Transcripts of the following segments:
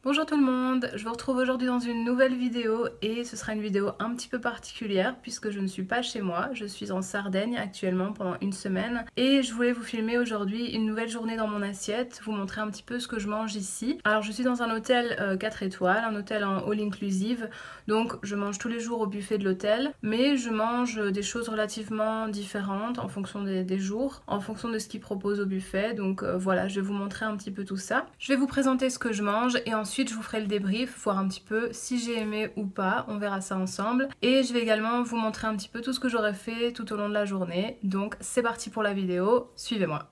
Bonjour tout le monde, je vous retrouve aujourd'hui dans une nouvelle vidéo et ce sera une vidéo un petit peu particulière puisque je ne suis pas chez moi, je suis en Sardaigne actuellement pendant une semaine et je voulais vous filmer aujourd'hui une nouvelle journée dans mon assiette, vous montrer un petit peu ce que je mange ici. Alors je suis dans un hôtel 4 étoiles, un hôtel en all inclusive, donc je mange tous les jours au buffet de l'hôtel, mais je mange des choses relativement différentes en fonction des jours, en fonction de ce qu'ils proposent au buffet, donc voilà, je vais vous montrer un petit peu tout ça. Je vais vous présenter ce que je mange et ensuite je vous ferai le débrief, voir un petit peu si j'ai aimé ou pas, on verra ça ensemble. Et je vais également vous montrer un petit peu tout ce que j'aurais fait tout au long de la journée. Donc c'est parti pour la vidéo, suivez-moi.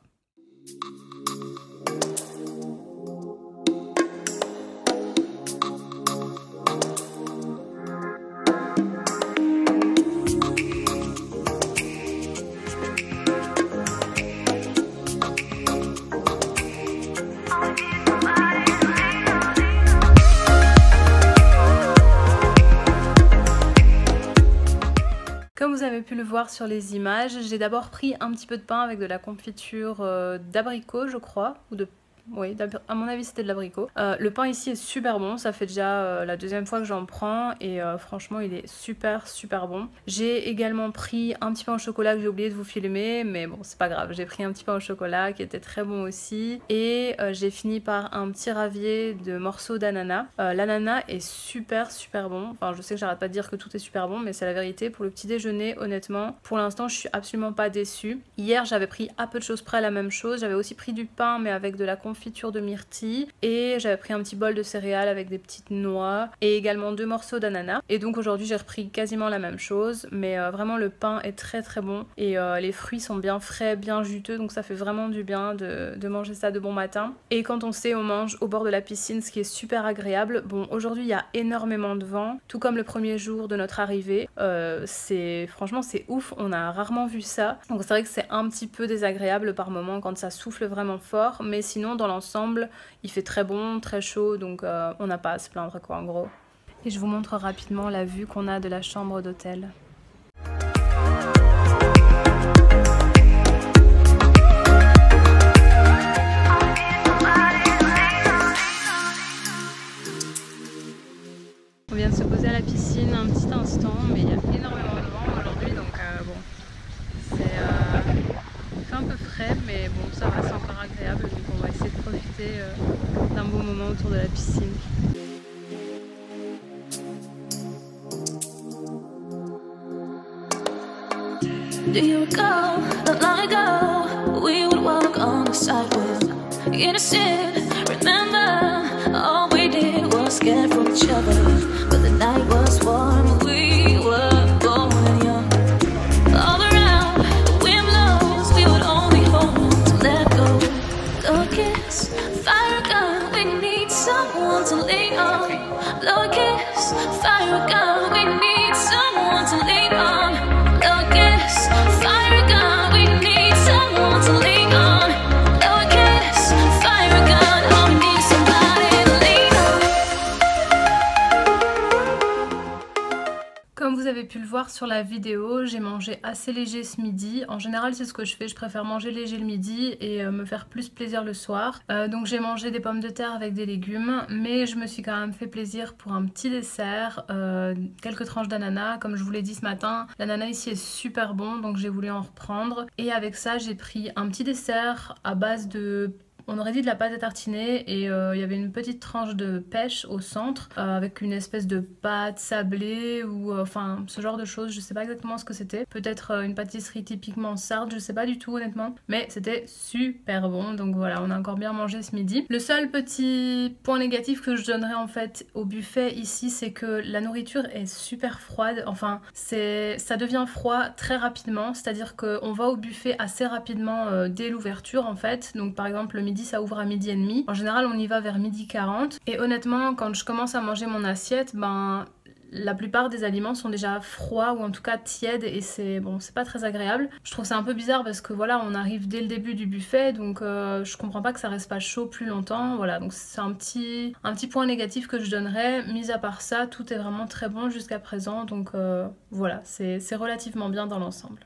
Comme vous avez pu le voir sur les images, j'ai d'abord pris un petit peu de pain avec de la confiture d'abricot, je crois, ou de... Oui, à mon avis c'était de l'abricot. Le pain ici est super bon, ça fait déjà la deuxième fois que j'en prends et franchement il est super bon. J'ai également pris un petit pain au chocolat que j'ai oublié de vous filmer, mais bon c'est pas grave, j'ai pris un petit pain au chocolat qui était très bon aussi. Et j'ai fini par un petit ravier de morceaux d'ananas. L'ananas est super bon, enfin je sais que j'arrête pas de dire que tout est super bon, mais c'est la vérité. Pour le petit déjeuner, honnêtement, pour l'instant je suis absolument pas déçue. Hier j'avais pris à peu de choses près la même chose, j'avais aussi pris du pain mais avec de la confiture de myrtille et j'avais pris un petit bol de céréales avec des petites noix et également 2 morceaux d'ananas. Et donc aujourd'hui j'ai repris quasiment la même chose, mais vraiment le pain est très bon et les fruits sont bien frais, bien juteux, donc ça fait vraiment du bien de manger ça de bon matin. Et quand on sait, on mange au bord de la piscine, ce qui est super agréable. Bon, aujourd'hui il y a énormément de vent, tout comme le premier jour de notre arrivée. Franchement c'est ouf, on a rarement vu ça, donc c'est vrai que c'est un petit peu désagréable par moment quand ça souffle vraiment fort, mais sinon dans l'ensemble il fait très bon, très chaud, donc on n'a pas à se plaindre quoi en gros. Et je vous montre rapidement la vue qu'on a de la chambre d'hôtel. On vient de se poser à la piscine un petit instant, mais il y a énormément de vent aujourd'hui, donc bon, c'est un peu frais, mais bon ça va, c'est encore agréable, donc on va essayer de profiter d'un beau moment autour de la piscine. Do you recall not long ago we would walk on the sidewalk, innocent? Remember, all we did was scared from each other, but the night was warm. We were born young. All around, the wind blows. We would only hold on to let go. Blow a kiss, fire a gun. We need someone to lean on. Blow a kiss, fire a gun. We need someone to lean on. Blow a kiss, fire a gun. We need someone to lean on. Blow a kiss, fire a gun. Oh, we need somebody to lean on. Comme vous avez pu le voir sur la vidéo, j'ai mangé assez léger ce midi. En général c'est ce que je fais, je préfère manger léger le midi et me faire plus plaisir le soir. Donc j'ai mangé des pommes de terre avec des légumes, mais je me suis quand même fait plaisir pour un petit dessert, quelques tranches d'ananas. Comme je vous l'ai dit ce matin, l'ananas ici est super bon, donc j'ai voulu en reprendre. Et avec ça j'ai pris un petit dessert à base de... On aurait dit de la pâte à tartiner et il y avait une petite tranche de pêche au centre avec une espèce de pâte sablée ou enfin ce genre de choses, je sais pas exactement ce que c'était. Peut-être une pâtisserie typiquement sarde, je sais pas du tout honnêtement, mais c'était super bon, donc voilà, on a encore bien mangé ce midi. Le seul petit point négatif que je donnerais en fait au buffet ici, c'est que la nourriture est super froide, enfin ça devient froid très rapidement, c'est-à-dire qu'on va au buffet assez rapidement dès l'ouverture en fait, donc par exemple le midi ça ouvre à 12h30. En général on y va vers 12h40 et honnêtement quand je commence à manger mon assiette, ben la plupart des aliments sont déjà froids ou en tout cas tièdes et c'est bon, c'est pas très agréable. Je trouve ça un peu bizarre parce que voilà, on arrive dès le début du buffet, donc je comprends pas que ça reste pas chaud plus longtemps. Voilà, donc c'est un petit point négatif que je donnerais. Mis à part ça, tout est vraiment très bon jusqu'à présent, donc voilà, c'est relativement bien dans l'ensemble.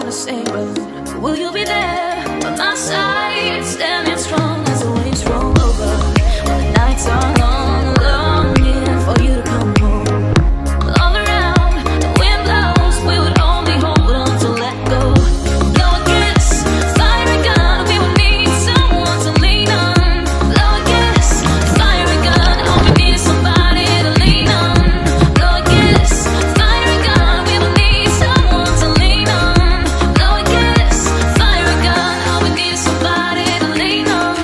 the same road. Will you be there by my side, standing strong as the waves roll over? When the nights are long, longing for you to come home. All around, the wind blows, we would only hold on to let go. Blow a kiss, fire a gun, we would need someone to lean on. Blow a kiss, fire a gun, all we need is somebody to lean on. Blow a kiss, fire a gun, we would need someone to lean on. Blow a kiss, fire a gun, all we need is somebody to lean on.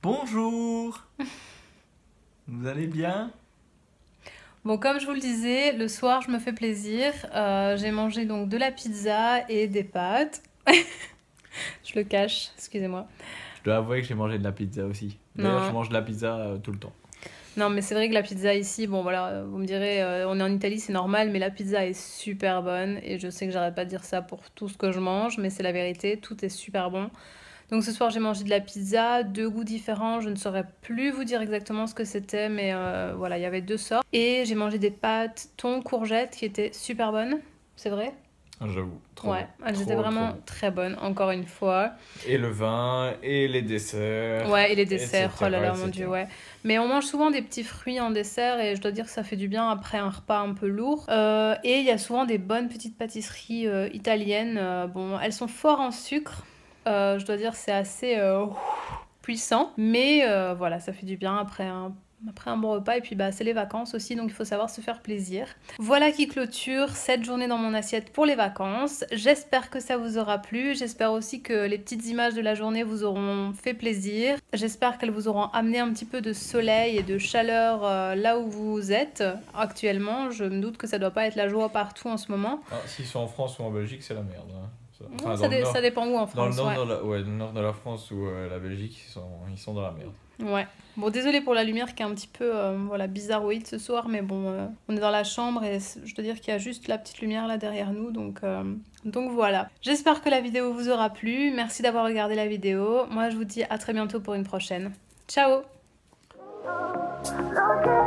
Bonjour. Vous allez bien? Bon, comme je vous le disais, le soir, je me fais plaisir. J'ai mangé donc de la pizza et des pâtes. Je le cache, excusez-moi. Je dois avouer que j'ai mangé de la pizza aussi. D'ailleurs, je mange de la pizza tout le temps. Non, mais c'est vrai que la pizza ici, bon voilà, vous me direz, on est en Italie, c'est normal, mais la pizza est super bonne. Et je sais que j'arrête pas de dire ça pour tout ce que je mange, mais c'est la vérité, tout est super bon. Donc ce soir, j'ai mangé de la pizza, 2 goûts différents. Je ne saurais plus vous dire exactement ce que c'était, mais voilà, il y avait 2 sortes. Et j'ai mangé des pâtes thon courgettes qui étaient super bonnes, c'est vrai? J'avoue, trop Ouais, bon. elles étaient vraiment très bonnes, encore une fois. Et le vin, et les desserts. Ouais, et les desserts, etc., oh là là, mon etc. Dieu, ouais. Mais on mange souvent des petits fruits en dessert et je dois dire que ça fait du bien après un repas un peu lourd. Et il y a souvent des bonnes petites pâtisseries italiennes. Bon, elles sont fort en sucre. Je dois dire c'est assez puissant. Mais voilà, ça fait du bien après un bon repas. Et puis bah, c'est les vacances aussi, donc il faut savoir se faire plaisir. Voilà qui clôture cette journée dans mon assiette pour les vacances. J'espère que ça vous aura plu. J'espère aussi que les petites images de la journée vous auront fait plaisir. J'espère qu'elles vous auront amené un petit peu de soleil et de chaleur là où vous êtes actuellement. Je me doute que ça doit pas être la joie partout en ce moment. Ah, s'ils sont en France ou en Belgique, c'est la merde. Hein. Enfin, ça dépend où en France. Dans le nord de la France ou la Belgique, ils sont dans la merde. Ouais. Bon, désolée pour la lumière qui est un petit peu voilà, bizarroïde ce soir, mais bon, on est dans la chambre et je dois dire qu'il y a juste la petite lumière là derrière nous, donc voilà. J'espère que la vidéo vous aura plu. Merci d'avoir regardé la vidéo. Moi, je vous dis à très bientôt pour une prochaine. Ciao! Okay.